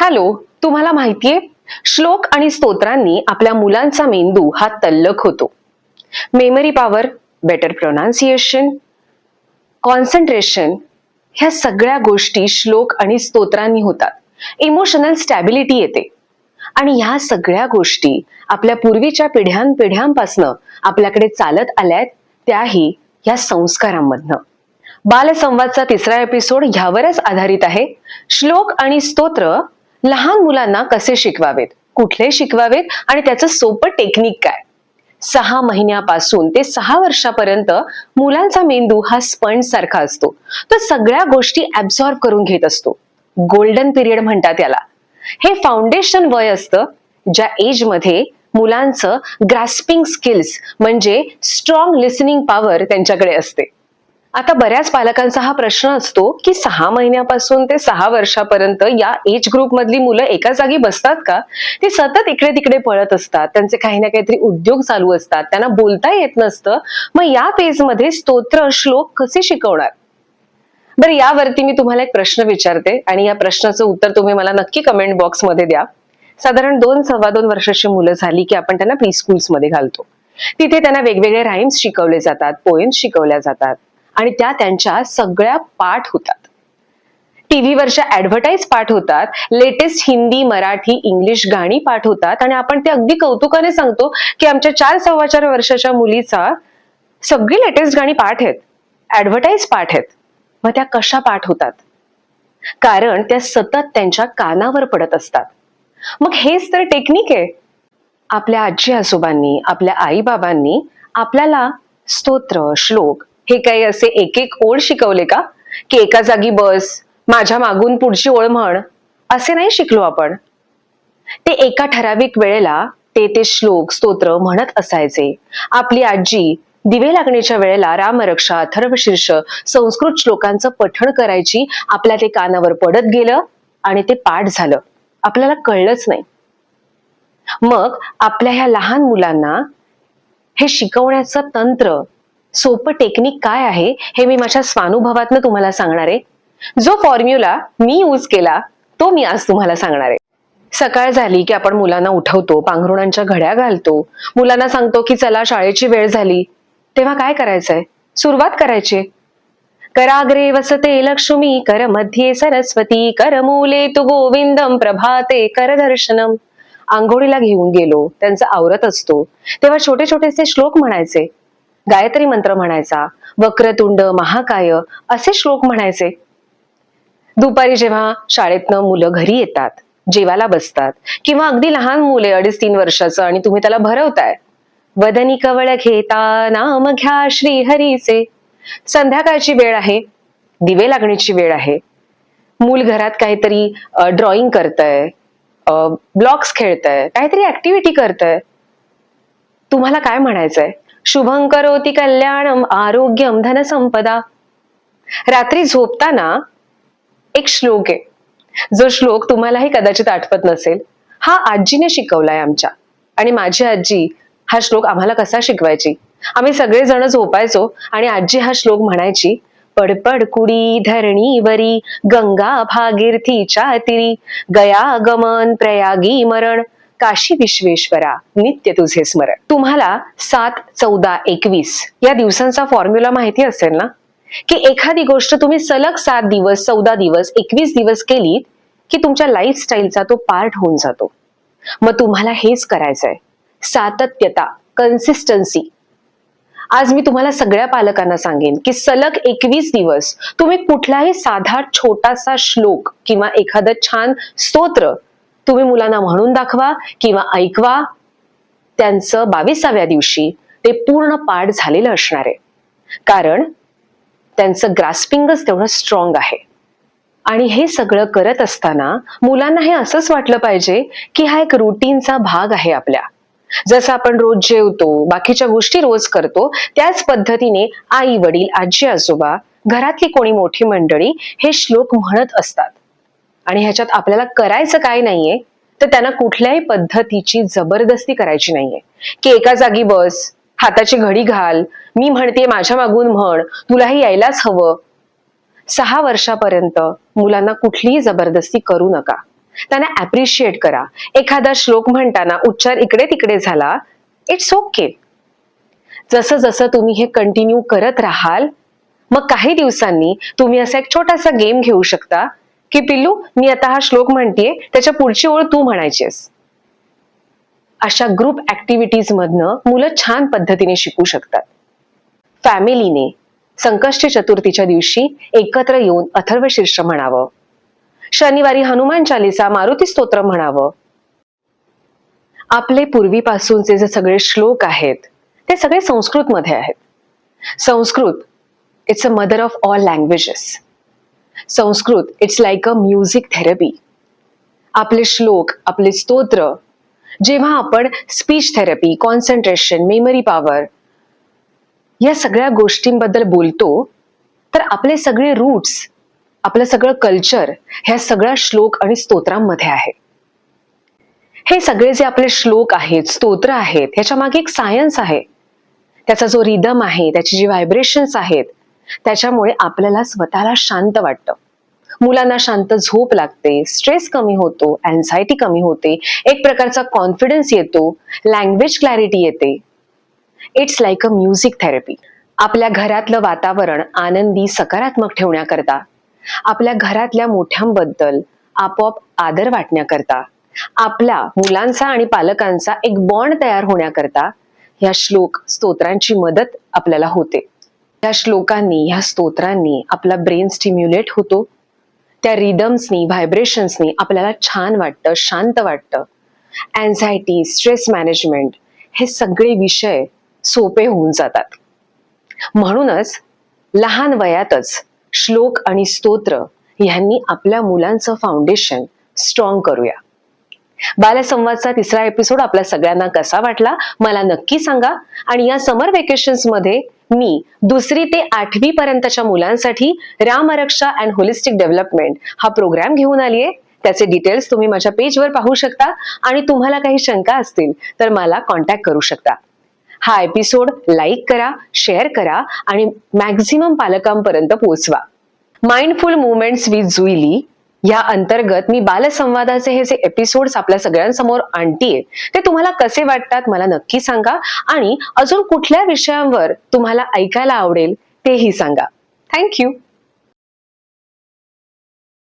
Hello, तुम्हाला माहितीये श्लोक आणि स्तोत्रांनी आपल्या मुलांचा मेंदू हा तल्लख होतो. Memory power, better pronunciation, concentration ह्या सगळ्या गोष्टी श्लोक आणि स्तोत्रांनी होतात. इमोशनल स्टॅबिलिटी येते. आणि ह्या सगळ्या गोष्टी आपल्या पूर्वीच्या पिढ्यानपिढ्यांपासनं आपल्याकडे चालत आल्यात, त्याही या संस्कारांमधनं. बालसंवादचा तिसरा एपिसोड ह्यावरच आधारित आहे. श्लोक आणि स्तोत्र लहान मुलांना कसे शिकवावेत, कुठले शिकवावेत आणि त्याचं सोपं टेक्निक काय. 6 महिन्यापासून ते 6 वर्षापर्यंत मुलांचा मेंदू हा स्पंज सारखा असतो. तो सगळ्या गोष्टी ऍब्सॉर्ब करून घेत असतो. गोल्डन पिरियड म्हणतात याला. हे फाउंडेशन वय असतं ज्या एज मध्ये मुलांचं ग्रास्पिंग स्किल्स म्हणजे स्ट्रॉंग लिसनिंग पॉवर त्यांच्याकडे असते. आता बऱ्याच पालकांचा हा प्रश्न असतो की 6 महिन्यापासून ते 6 वर्षापर्यंत या एज ग्रुप मधली मुलं एका जागी बसतात का? ते सतत इकडे तिकडे पळत असतात, त्यांचे काही ना काहीतरी उद्योग चालू असतात, त्यांना बोलता येत नसतं. मग या फेज मध्ये स्तोत्र श्लोक कसे शिकवणार? बरं, यावरती मी तुम्हाला एक प्रश्न विचारते आणि या प्रश्नाचं उत्तर तुम्ही मला नक्की कमेंट बॉक्स मध्ये द्या. साधारण 2-2.25 वर्षाची मुलं झाली की आपण त्यांना प्री स्कूल्स मध्ये घालतो. तिथे त्यांना वेगवेगळे राईम्स शिकवले जातात, पोएम्स शिकवल्या जातात आणि त्या त्यांच्या सगळ्या पाठ होतात. टीव्हीवरच्या ऍडव्हर्टाईज पाठ होतात, लेटेस्ट हिंदी, मराठी, इंग्लिश गाणी पाठ होतात आणि आपण ते अगदी कौतुकाने सांगतो की आमच्या 4-4.25 वर्षाच्या मुलीचा सगळी लेटेस्ट गाणी पाठ आहेत, ऍडव्हर्टाईज पाठ आहेत. मग त्या कशा पाठ होतात? कारण त्या सतत त्यांच्या कानावर पडत असतात. मग हेच तर टेक्निक आहे. आपल्या आजी आजोबांनी, आपल्या आई बाबांनी आपल्याला स्तोत्र श्लोक हे काही असे एक एक ओळ शिकवले का? की एका जागी बस, माझ्या मागून पुढची ओळ म्हण, असे नाही शिकलो आपण. ते एका ठराविक वेळेला ते श्लोक स्तोत्र म्हणत असायचे. आपली आजी दिवे लागण्याच्या वेळेला रामरक्षा, अथर्वशीर्ष, संस्कृत श्लोकांचं पठण करायची. आपल्या ते कानावर पडत गेलं आणि ते पाठ झालं, आपल्याला कळलंच नाही. मग आपल्या ह्या लहान मुलांना हे शिकवण्याचं तंत्र, सोपं टेक्निक काय आहे हे मी माझ्या स्वानुभवातनं तुम्हाला सांगणार आहे. जो फॉर्म्युला मी यूज केला तो मी आज तुम्हाला सांगणार आहे. सकाळ झाली की आपण मुलांना उठवतो, पांघरुणांच्या घड्या घालतो, मुलांना सांगतो की चला शाळेची वेळ झाली. तेव्हा काय करायचंय? सुरुवात करायची. कराग्रे वसते लक्ष्मी, कर मध्ये सरस्वती, कर मूले तु गोविंदम, प्रभाते कर दर्शनम. आंघोळीला घेऊन गेलो, त्यांचा आवरत असतो तेव्हा छोटे छोटेसे श्लोक म्हणायचे, गायत्री मंत्र म्हणायचा, वक्रतुंड महाकाय असे श्लोक म्हणायचे. दुपारी जेव्हा शाळेतनं मुलं घरी येतात, जेवायला बसतात, किंवा अगदी लहान मुले 2.5-3 वर्षाचं आणि तुम्ही त्याला भरवताय, वदनी कवळ घेता नाम घ्या श्री हरीचे. संध्याकाळची वेळ आहे, दिवे लागण्याची वेळ आहे, मूल घरात काहीतरी ड्रॉइंग करतंय, ब्लॉक्स खेळतंय, काहीतरी ऍक्टिव्हिटी करतंय. तुम्हाला काय म्हणायचंय? शुभं करोति कल्याणम आरोग्यम धनसंपदा. रात्री झोपताना एक श्लोक आहे, जो श्लोक तुम्हालाही कदाचित आठवत नसेल. हा आजीने शिकवलाय आमच्या. आणि माझी आजी हा श्लोक आम्हाला कसा शिकवायची? आम्ही सगळेजण झोपायचो आणि आजी हा श्लोक म्हणायची, पडपड कुडी धरणीवरी, गंगा भागीरथीच्या तीरी, गया गमन प्रयागी मरण, काशी विश्वेश्वरा नित्य तुझे स्मरण. तुम्हाला 7, 14, 21 या दिवसांचा फॉर्म्युला माहिती असेल ना? की एखादी गोष्ट तुम्ही सलग 7 दिवस, 14 दिवस, 21 दिवस केलीत की तुमच्या लाईफस्टाईलचा तो पार्ट होऊन जातो. मग तुम्हाला हेच करायचंय, सातत्यता, कन्सिस्टन्सी. आज मी तुम्हाला सगळ्या पालकांना सांगेन की सलग 21 दिवस तुम्ही कुठलाही साधा छोटासा श्लोक किंवा एखादं छान स्तोत्र तुम्ही मुलांना म्हणून दाखवा किंवा ऐकवा. त्यांचं 22व्या दिवशी ते पूर्ण पाठ झालेलं असणार आहे. कारण त्यांचं ग्रास्पिंगच तेवढं स्ट्रॉंग आहे. आणि हे सगळं करत असताना मुलांना हे असंच वाटलं पाहिजे की हा एक रुटीनचा भाग आहे आपल्या. जसं आपण रोज जेवतो, बाकीच्या गोष्टी रोज करतो, त्याच पद्धतीने आई वडील, आजी आजोबा, घरातली कोणी मोठी मंडळी हे श्लोक म्हणत असतात. आणि ह्याच्यात आपल्याला करायचं काय नाहीये, तर त्यांना कुठल्याही पद्धतीची जबरदस्ती करायची नाहीये की एका जागी बस, हाताची घडी घाल, मी म्हणते माझ्या मागून म्हण, तुलाही यायलाच हवं. 6 वर्षापर्यंत मुलांना कुठलीही जबरदस्ती करू नका. त्यांना ऍप्रिशिएट करा. एखादा श्लोक म्हणताना उच्चार इकडे तिकडे झाला, इट्स ओके. जसं जसं तुम्ही हे कंटिन्यू करत राहाल, मग काही दिवसांनी तुम्ही असा एक छोटासा गेम घेऊ शकता की पिल्लू, मी आता हा श्लोक म्हणतेय, त्याच्या पुढची ओळ तू म्हणायचीस. अशा ग्रुप ऍक्टिव्हिटीज मधनं मुलं छान पद्धतीने शिकू शकतात. फॅमिलीने संकष्टी चतुर्थीच्या दिवशी एकत्र येऊन अथर्व शीर्ष म्हणावं. शनिवारी हनुमान चालीसा, मारुती स्तोत्र म्हणावं. आपले पूर्वीपासूनचे जे सगळे श्लोक आहेत ते सगळे संस्कृत मध्ये आहेत. Sanskrit it's a mother of all languages. Sanskrit it's like a music therapy. आपले श्लोक, आपले स्तोत्र जेव्हा आपण speech therapy, concentration, memory power या सगळ्या गोष्टींबद्दल बोलतो, तर आपले सगळे रूट्स, आपलं सगळं कल्चर ह्या सगळ्या श्लोक आणि स्तोत्रांमध्ये आहे. हे सगळे जे आपले श्लोक आहेत, स्तोत्र आहेत, ह्याच्या मागे एक सायन्स आहे. त्याचा जो रिदम आहे, त्याची जी व्हायब्रेशन्स आहेत, त्याच्यामुळे आपल्याला स्वतःला शांत वाटतं. मुलांना शांत झोप लागते, स्ट्रेस कमी होतो, अँझायटी कमी होते, एक प्रकारचा कॉन्फिडन्स येतो, लँग्वेज क्लॅरिटी येते. It's like a music therapy. आपल्या घरातलं वातावरण आनंदी, सकारात्मक ठेवण्याकरता, आपल्या घरातल्या मोठ्यांबद्दल आपोआप आदर वाटण्याकरता, आपल्या मुलांचा आणि पालकांचा एक बॉन्ड तयार होण्याकरता ह्या श्लोक, स्तोत्रांची मदत आपल्याला होते. या श्लोकांनी, ह्या स्तोत्रांनी आपला ब्रेन स्टिम्युलेट होतो. त्या रिदम्सनी, व्हायब्रेशन्सनी आपल्याला छान वाटतं, शांत वाटतं. अँझायटी, स्ट्रेस मॅनेजमेंट हे सगळे विषय सोपे होऊन जातात. म्हणूनच लहान वयातच श्लोक आणि स्तोत्र ह्यांनी आपल्या मुलांचं फाउंडेशन स्ट्रॉंग करूया. बालसंवादचा 3रा एपिसोड आपल्या सगळ्यांना कसा वाटला मला नक्की सांगा. आणि या समर वेकेशन्स मध्ये मी 2री ते 8वी पर्यंतच्या मुलांसाठी रामरक्षा अँड होलिस्टिक डेव्हलपमेंट हा प्रोग्राम घेऊन आलीये. त्याचे डिटेल्स तुम्ही माझ्या पेजवर पाहू शकता आणि तुम्हाला काही शंका असतील तर मला कॉन्टॅक्ट करू शकता. हा एपिसोड लाईक करा, शेअर करा आणि मॅक्झिमम पालकांपर्यंत पोहोचवा. माइंडफुल मुवमेंट्स विथ जुईली या अंतर्गत मी बालसंवादाचे हे जे एपिसोड्स आपल्या सगळ्यांसमोर आणतीये ते तुम्हाला कसे वाटतात मला नक्की सांगा. आणि अजून कुठल्या विषयांवर तुम्हाला ऐकायला आवडेल तेही सांगा. थँक्यू.